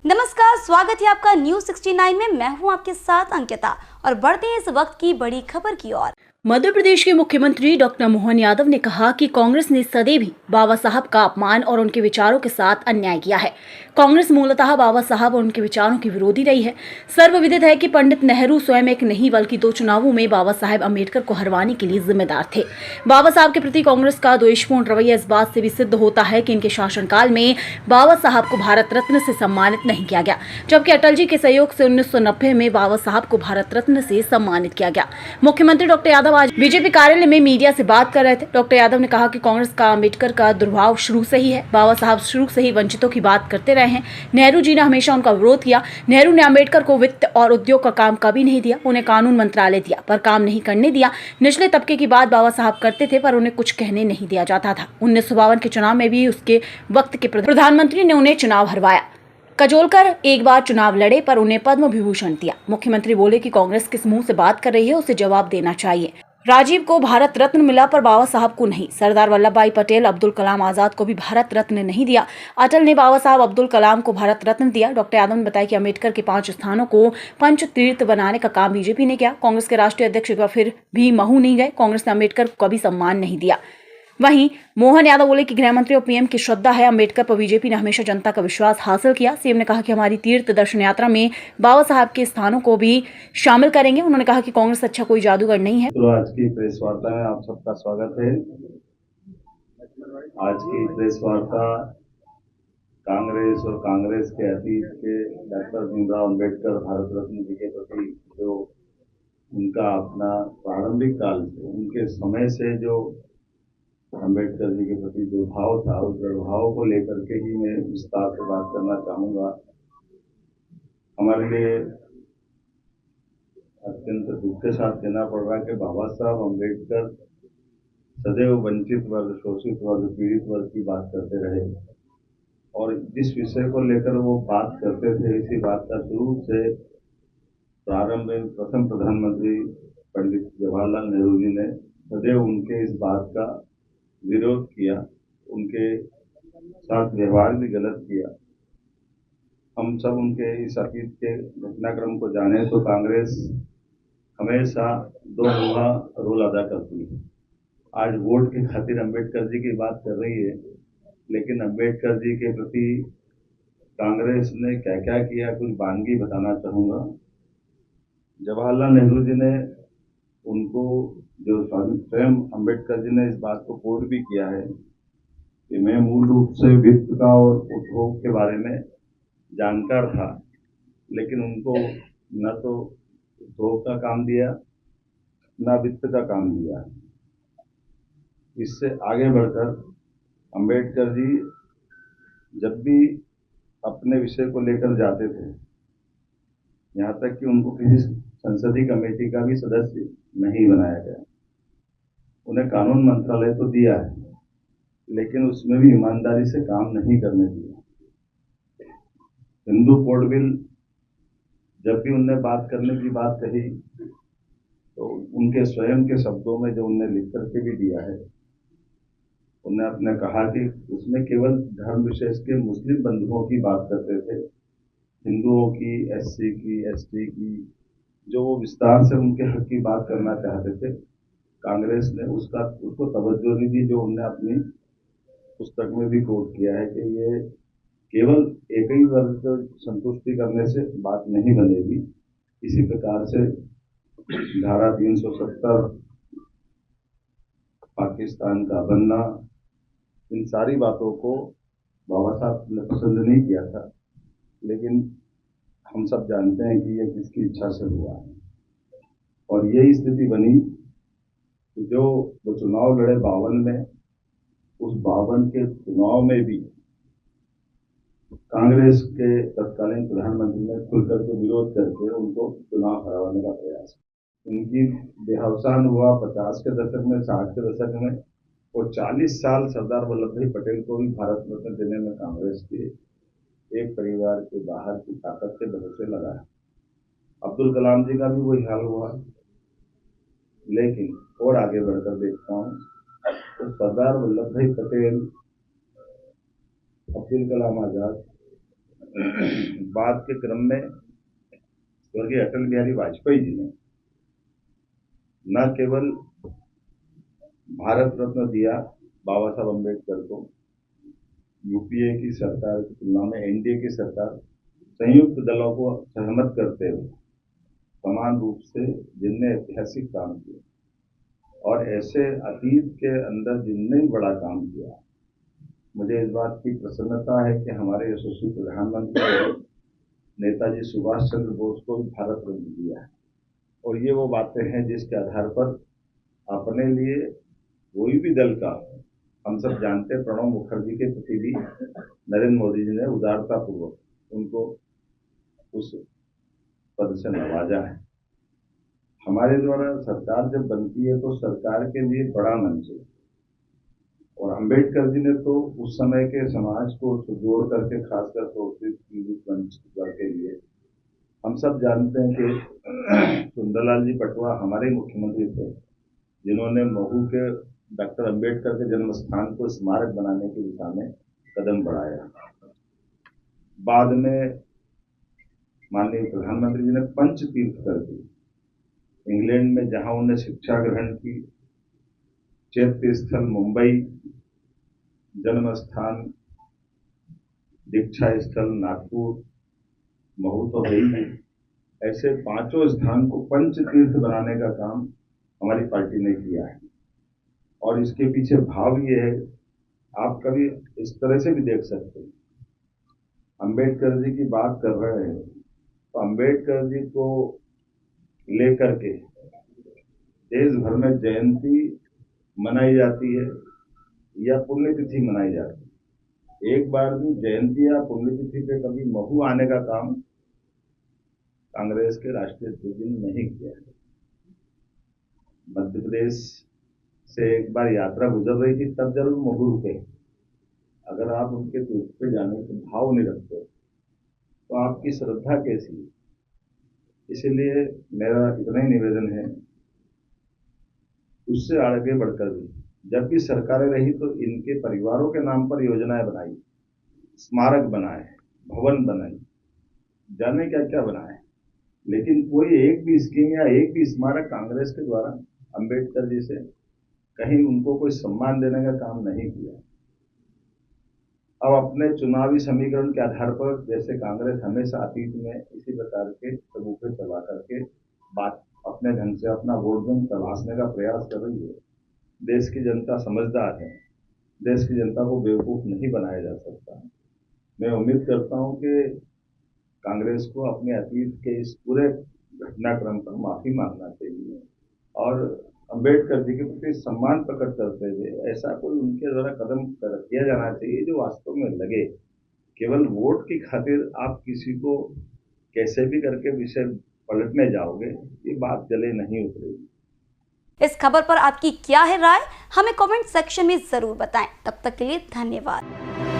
नमस्कार, स्वागत है आपका न्यूज 69 में। मैं हूं आपके साथ अंकिता और बढ़ते हैं इस वक्त की बड़ी खबर की ओर। मध्य प्रदेश के मुख्यमंत्री डॉक्टर मोहन यादव ने कहा कि कांग्रेस ने सदैव ही बाबा साहब का अपमान और उनके विचारों के साथ अन्याय किया है। कांग्रेस मूलतः बाबा साहब और उनके विचारों की विरोधी रही है। सर्वविदित है कि पंडित नेहरू स्वयं एक नहीं बल्कि 2 चुनावों में बाबा साहेब अम्बेडकर को हरवाने के लिए जिम्मेदार थे। बाबा साहब के प्रति कांग्रेस का द्वेषपूर्ण रवैया इस बात से भी सिद्ध होता है कि इनके शासनकाल में बाबा साहब को भारत रत्न से सम्मानित नहीं किया गया, जबकि अटल जी के सहयोग से 1990 में बाबा साहब को भारत रत्न से सम्मानित किया गया। मुख्यमंत्री डॉक्टर यादव आज बीजेपी कार्यालय में मीडिया से बात कर रहे थे। डॉक्टर यादव ने कहा कि कांग्रेस का अम्बेडकर का दुर्भाव शुरू से ही है। बाबा साहब शुरू से ही वंचितों की बात करते रहे हैं। नेहरू जी ने हमेशा उनका विरोध किया। नेहरू ने अम्बेडकर को वित्त और उद्योग का काम कभी नहीं दिया, उन्हें कानून मंत्रालय दिया पर काम नहीं करने दिया। निचले तबके की बात बाबा साहब करते थे पर उन्हें कुछ कहने नहीं दिया जाता था। 1952 के चुनाव में भी उसके वक्त के प्रधानमंत्री ने उन्हें चुनाव हरवाया। कजोलकर एक बार चुनाव लड़े पर उन्हें पद्म विभूषण दिया। मुख्यमंत्री बोले कि कांग्रेस किस मुंह से बात कर रही है, उसे जवाब देना चाहिए। राजीव को भारत रत्न मिला पर बाबा साहब को नहीं। सरदार वल्लभ भाई पटेल, अब्दुल कलाम आजाद को भी भारत रत्न नहीं दिया। अटल ने बाबा साहब अब्दुल कलाम को भारत रत्न दिया। डॉक्टर यादव ने बताया कि अम्बेडकर के 5 स्थानों को पंच तीर्थ बनाने का काम बीजेपी ने किया। कांग्रेस के राष्ट्रीय अध्यक्ष एक बार फिर भी महू नहीं गए। कांग्रेस ने अम्बेडकर को कभी सम्मान नहीं दिया। वहीं मोहन यादव बोले कि गृह मंत्री और पीएम की श्रद्धा है अम्बेडकर पर। बीजेपी ने हमेशा जनता का विश्वास हासिल किया। सीएम ने कहा कि हमारी तीर्थ दर्शन यात्रा में बाबा साहब के स्थानों को भी शामिल करेंगे। उन्होंने कहा कि कांग्रेस अच्छा कोई जादूगर नहीं है। तो आज की प्रेस वार्ता में आप सबका स्वागत है। आज की प्रेस वार्ता कांग्रेस और कांग्रेस के अतीत के डॉक्टर भीमराव अम्बेडकर भारत रत्न जी के प्रति जो उनका अपना प्रारंभिक काल से उनके समय से जो अम्बेडकर जी के प्रति जो भाव था, उस भाव को लेकर के ही मैं विस्तार से बात करना चाहूंगा। हमारे लिए अत्यंत दुख के साथ कहना पड़ रहा है कि बाबा साहब अम्बेडकर सदैव वंचित वर्ग, शोषित वर्ग, पीड़ित वर्ग की बात करते रहे और जिस विषय को लेकर वो बात करते थे, इसी बात का शुरू से प्रारंभ में प्रथम प्रधानमंत्री पंडित जवाहरलाल नेहरू जी ने सदैव उनके इस बात का विरोध किया, उनके साथ व्यवहार भी गलत किया। हम सब उनके इस अतीत के घटनाक्रम को जाने तो कांग्रेस हमेशा दो मुहा रोल अदा करती है। आज वोट की खातिर अम्बेडकर जी की बात कर रही है, लेकिन अम्बेडकर जी के प्रति कांग्रेस ने क्या क्या किया, कुछ बानगी बताना चाहूंगा। जवाहरलाल नेहरू जी ने उनको जो स्वयं अम्बेडकर जी ने इस बात को कोट भी किया है कि मैं मूल रूप से वित्त का और उद्योग के बारे में जानकार था, लेकिन उनको न तो उद्योग का काम दिया न वित्त का काम दिया। इससे आगे बढ़कर अम्बेडकर जी जब भी अपने विषय को लेकर जाते थे, यहाँ तक कि उनको किसी संसदीय कमेटी का भी सदस्य नहीं बनाया गया। उन्हें कानून मंत्रालय तो दिया है, लेकिन उसमें भी ईमानदारी से काम नहीं करने दिया। हिंदू कोड बिल जब भी उनने बात करने की बात कही तो उनके स्वयं के शब्दों में जो उनने लिख करके भी दिया है, उन्होंने अपने कहा कि उसमें केवल धर्म विशेष के मुस्लिम बंधुओं की बात करते थे, हिंदुओं की, एससी की, एसटी की, जो वो विस्तार से उनके हक की बात करना चाहते थे, कांग्रेस ने उसको तवज्जो नहीं दी। जो उन्होंने अपनी पुस्तक में भी कोट किया है कि ये केवल एक ही वर्ग को संतुष्टि करने से बात नहीं बनेगी। इसी प्रकार से धारा 370, पाकिस्तान का बनना, इन सारी बातों को बाबा साहब ने पसंद नहीं किया था, लेकिन हम सब जानते हैं कि ये किसकी इच्छा से हुआ है। और यही स्थिति बनी कि जो वो चुनाव लड़े 52 में, उस 52 के चुनाव में भी कांग्रेस के तत्कालीन प्रधानमंत्री ने खुलकर के विरोध करके उनको चुनाव हराने का प्रयास। उनकी देहावसान हुआ 50 के दशक में, 60 के दशक में, और 40 साल सरदार वल्लभ भाई पटेल को भी भारत रत्न देने में कांग्रेस के एक परिवार के बाहर की ताकत के भरोसे लगा है। अब्दुल कलाम जी का भी वही हाल हुआ। लेकिन और आगे बढ़कर देखता हूँ तो सरदार वल्लभ भाई पटेल, अब्दुल कलाम आजाद, बाद के क्रम में स्वर्गीय अटल बिहारी वाजपेयी जी ने न केवल भारत रत्न दिया बाबा साहब अम्बेडकर को, यूपीए की सरकार की तुलना में एनडीए की सरकार संयुक्त दलों को सहमत करते हुए समान रूप से जिनने ऐतिहासिक काम किए और ऐसे अतीत के अंदर जिनने बड़ा काम किया, मुझे इस बात की प्रसन्नता है कि हमारे यशस्वी प्रधानमंत्री नेताजी सुभाष चंद्र बोस को भी भारत रत्न दिया है। और ये वो बातें हैं जिसके आधार पर अपने लिए कोई भी दल का, हम सब जानते हैं प्रणब मुखर्जी के प्रति भी नरेंद्र मोदी जी ने उदारतापूर्वक उनको उस पद से नवाजा है। हमारे द्वारा सरकार जब बनती है तो सरकार के लिए बड़ा मंच है, और अम्बेडकर जी ने तो उस समय के समाज को जोड़ करके खासकर शोषित पीड़ित वंचित वर्ग के लिए, हम सब जानते हैं कि सुंदरलाल जी पटवा हमारे मुख्यमंत्री थे जिन्होंने महू के डॉक्टर अम्बेडकर के जन्म स्थान को स्मारक बनाने की दिशा में कदम बढ़ाया। बाद में माननीय प्रधानमंत्री जी ने पंच तीर्थ कर दी। इंग्लैंड में जहां उन्होंने शिक्षा ग्रहण की, चैत्य स्थल मुंबई, जन्म स्थान दीक्षा स्थल नागपुर, महू तो है ही, ऐसे पांचों स्थान को पंच तीर्थ बनाने का काम हमारी पार्टी ने किया है। और इसके पीछे भाव ये है, आप कभी इस तरह से भी देख सकते हैं, अम्बेडकर जी की बात कर रहे हैं तो अम्बेडकर जी को लेकर के देश भर में जयंती मनाई जाती है या पुण्यतिथि मनाई जाती है। एक बार भी जयंती या पुण्यतिथि पे कभी महू आने का काम कांग्रेस के राष्ट्रीय अध्यक्ष ने नहीं किया है। मध्य प्रदेश से एक बार यात्रा गुजर रही थी, तब जरूर महू रुके। अगर आप उनके तीर्थ पे जाने के भाव नहीं रखते तो आपकी श्रद्धा कैसी है? इसीलिए मेरा इतना ही निवेदन है, उससे आगे बढ़कर भी जब भी सरकारें रही तो इनके परिवारों के नाम पर योजनाएं बनाई, स्मारक बनाए, भवन बनाई, जाने क्या क्या बनाए, लेकिन कोई एक भी स्कीम या एक भी स्मारक कांग्रेस के द्वारा अम्बेडकर जी से कहीं उनको कोई सम्मान देने का काम नहीं किया। अब अपने चुनावी समीकरण के आधार पर जैसे कांग्रेस हमेशा अतीत में इसी प्रकार के सबूते चला करके बात अपने ढंग से अपना वोट बैंक तलाशने का प्रयास कर रही है। देश की जनता समझदार है, देश की जनता को बेवकूफ नहीं बनाया जा सकता। मैं उम्मीद करता हूं कि कांग्रेस को अपने अतीत के इस पूरे घटनाक्रम पर माफी मांगना चाहिए और अम्बेडकर जी के प्रति सम्मान प्रकट करते हुए ऐसा कोई उनके द्वारा कदम किया जाना चाहिए जो वास्तव में लगे। केवल वोट की खातिर आप किसी को कैसे भी करके विषय पलटने जाओगे, ये बात गले नहीं उतरेगी। इस खबर पर आपकी क्या है राय, हमें कमेंट सेक्शन में जरूर बताएं। तब तक के लिए धन्यवाद।